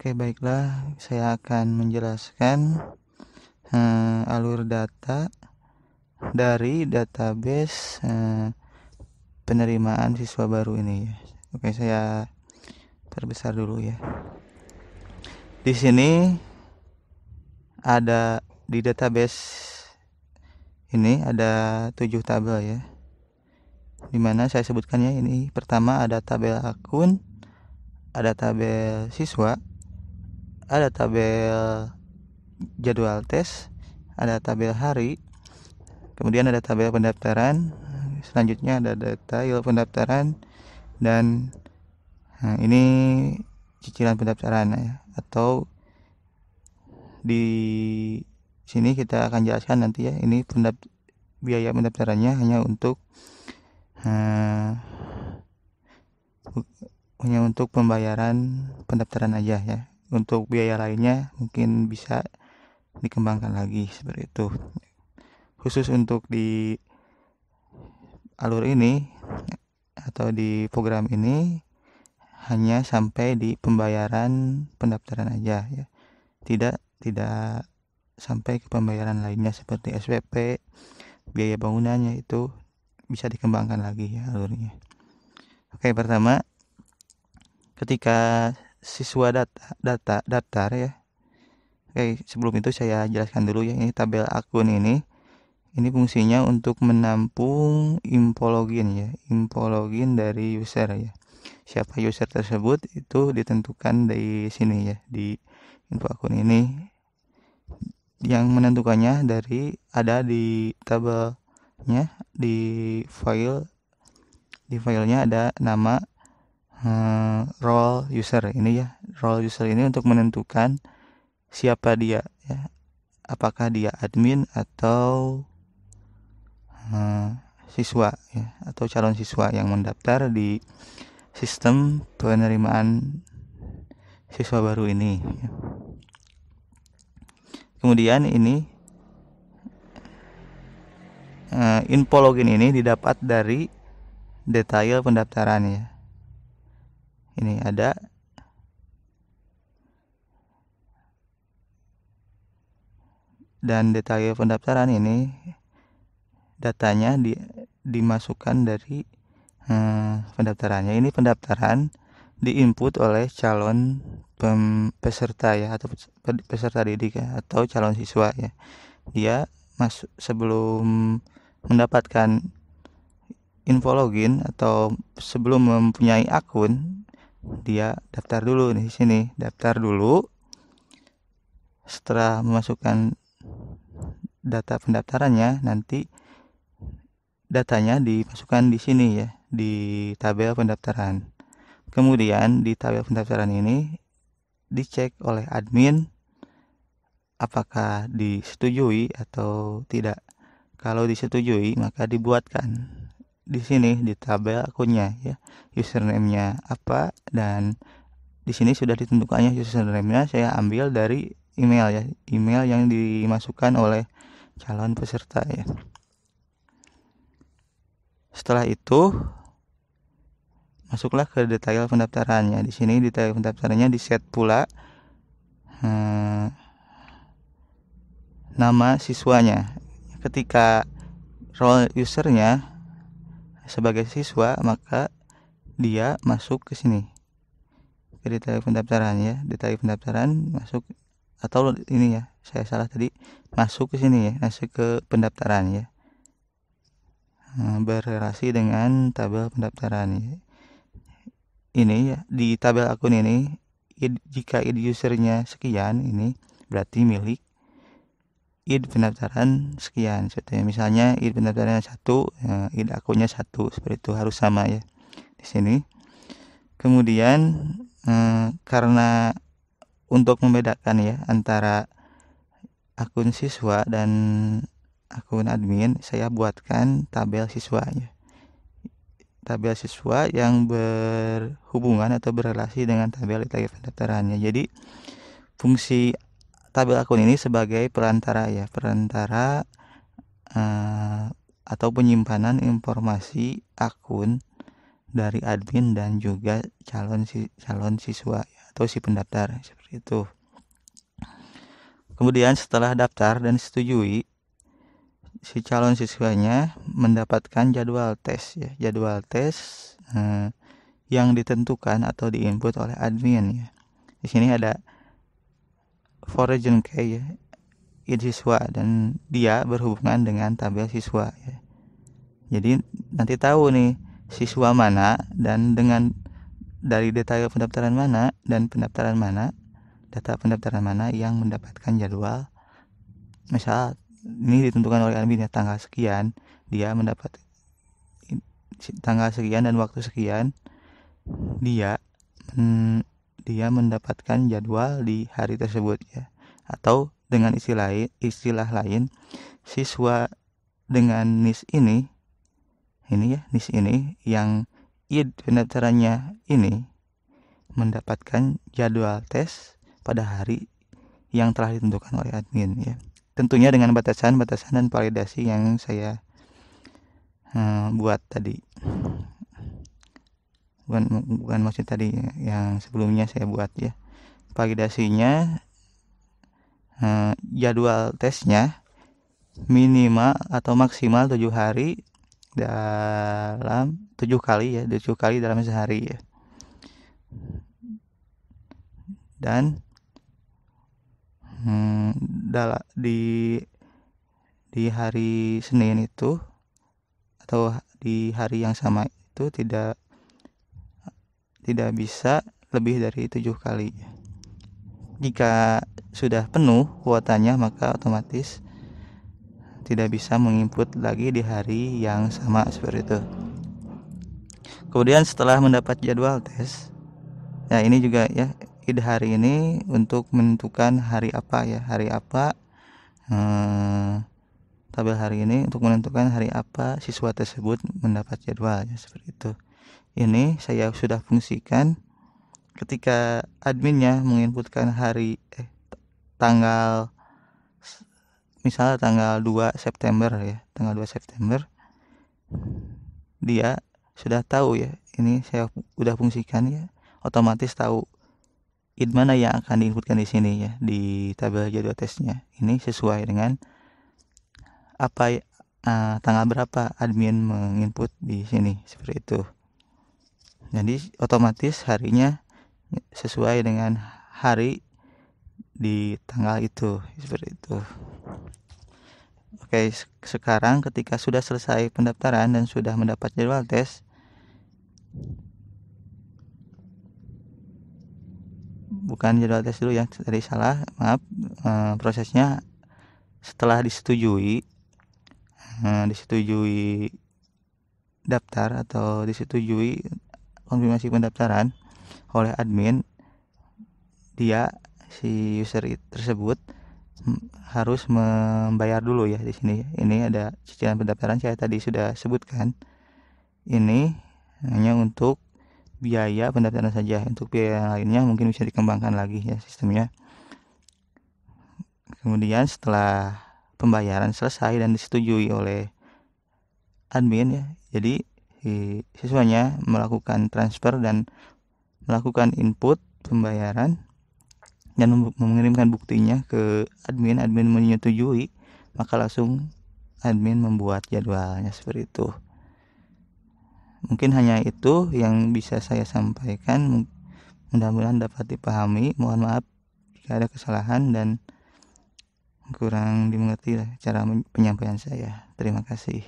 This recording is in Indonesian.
Oke, baiklah, saya akan menjelaskan alur data dari database penerimaan siswa baru ini ya. Oke, saya perbesar dulu ya. Di sini ada di database ini ada 7 tabel ya. Dimana saya sebutkannya ini pertama ada tabel akun, ada tabel siswa, ada tabel jadwal tes, ada tabel hari, kemudian ada tabel pendaftaran, selanjutnya ada detail pendaftaran, dan ini cicilan pendaftaran ya. Atau di sini kita akan jelaskan nanti ya, ini biaya pendaftarannya hanya untuk pembayaran pendaftaran aja ya. Untuk biaya lainnya mungkin bisa dikembangkan lagi seperti itu. Khusus untuk di alur ini atau di program ini hanya sampai di pembayaran pendaftaran aja ya. Tidak sampai ke pembayaran lainnya seperti SPP, biaya bangunannya itu bisa dikembangkan lagi ya alurnya. Oke, pertama ketika siswa daftar ya. Oke, sebelum itu saya jelaskan dulu ya, ini tabel akun ini fungsinya untuk menampung info login dari user ya. Siapa user tersebut itu ditentukan di sini ya, di info akun ini. Yang menentukannya ada di tabelnya, di filenya ada nama role user ini ya. Role user ini untuk menentukan siapa dia ya. Apakah dia admin atau siswa ya, atau calon siswa yang mendaftar di sistem penerimaan siswa baru ini ya. Kemudian ini info login ini didapat dari detail pendaftaran ya. Ini ada dan detail pendaftaran ini datanya dimasukkan dari pendaftarannya. Ini pendaftaran diinput oleh calon peserta ya, atau peserta didik ya, atau calon siswa ya. Dia sebelum mendapatkan info login atau sebelum mempunyai akun, dia daftar dulu di sini, daftar dulu. Setelah memasukkan data pendaftarannya, nanti datanya dimasukkan di sini ya, di tabel pendaftaran. Kemudian di tabel pendaftaran ini dicek oleh admin apakah disetujui atau tidak. Kalau disetujui maka dibuatkan di sini di tabel akunnya ya, username-nya apa, dan di sini sudah ditentukannya username-nya. Saya ambil dari email ya, email yang dimasukkan oleh calon peserta ya. Setelah itu masuklah ke detail pendaftarannya. Di sini detail pendaftarannya di-set pula nama siswanya. Ketika role usernya sebagai siswa, maka dia masuk ke sini, ke detail pendaftaran ya. Detail pendaftaran masuk, atau ini ya, saya salah tadi, masuk ke sini ya, masuk ke pendaftaran ya, berrelasi dengan tabel pendaftaran ya. Ini ya, di tabel akun ini jika id usernya sekian, ini berarti milik id pendaftaran sekian. Misalnya id pendaftarannya 1, id akunnya 1, seperti itu, harus sama ya di sini. Kemudian karena untuk membedakan ya antara akun siswa dan akun admin, saya buatkan tabel siswa ya. Tabel siswa yang berhubungan atau berrelasi dengan tabel detail pendaftarannya. Jadi fungsi tabel akun ini sebagai perantara ya, atau penyimpanan informasi akun dari admin dan juga calon siswa atau si pendaftar, seperti itu. Kemudian setelah daftar dan disetujui, si calon siswanya mendapatkan jadwal tes ya, jadwal tes yang ditentukan atau diinput oleh admin ya. Di sini ada for region K ya, siswa, dan dia berhubungan dengan tabel siswa ya. Jadi nanti tahu nih siswa mana dan dengan dari detail pendaftaran mana dan pendaftaran mana, data pendaftaran mana yang mendapatkan jadwal. Misal ini ditentukan oleh admin ya, tanggal sekian dia mendapat tanggal sekian dan waktu sekian dia mendapatkan jadwal di hari tersebut ya. Atau dengan istilah lain, siswa dengan NIS ini yang pendaftarannya ini mendapatkan jadwal tes pada hari yang telah ditentukan oleh admin ya. Tentunya dengan batasan dan validasi yang saya buat tadi. Bukan maksud tadi yang sebelumnya saya buat ya. Validasinya jadwal tesnya minimal atau maksimal 7 hari dalam 7 kali ya, 7 kali dalam sehari ya. Dan di hari Senin itu atau di hari yang sama itu tidak bisa lebih dari 7 kali. Jika sudah penuh kuotanya, maka otomatis tidak bisa menginput lagi di hari yang sama, seperti itu. Kemudian setelah mendapat jadwal tes, ya ini juga ya, ide hari ini untuk menentukan hari apa ya, tabel hari ini untuk menentukan hari apa siswa tersebut mendapat jadwal ya, seperti itu. Ini saya sudah fungsikan ketika adminnya menginputkan tanggal, misalnya tanggal 2 September ya, tanggal 2 September dia sudah tahu ya, ini saya udah fungsikan ya, otomatis tahu mana yang akan diinputkan di sini ya, di tabel jadwal tesnya. Ini sesuai dengan apa tanggal berapa admin menginput di sini, seperti itu. Jadi otomatis harinya sesuai dengan hari di tanggal itu, seperti itu. Oke, sekarang ketika sudah selesai pendaftaran dan sudah mendapat jadwal tes, bukan jadwal tes dulu ya, tadi salah, maaf. Prosesnya setelah disetujui daftar atau disetujui konfirmasi pendaftaran oleh admin, si user tersebut harus membayar dulu ya. Di sini ini ada cicilan pendaftaran, saya tadi sudah sebutkan. Ini hanya untuk biaya pendaftaran saja, untuk biaya yang lainnya mungkin bisa dikembangkan lagi ya sistemnya. Kemudian setelah pembayaran selesai dan disetujui oleh admin ya, jadi siswanya melakukan transfer dan melakukan input pembayaran dan mengirimkan buktinya ke admin menyetujui, maka langsung admin membuat jadwalnya, seperti itu. Mungkin hanya itu yang bisa saya sampaikan, mudah-mudahan dapat dipahami. Mohon maaf jika ada kesalahan dan kurang dimengerti cara penyampaian saya. Terima kasih.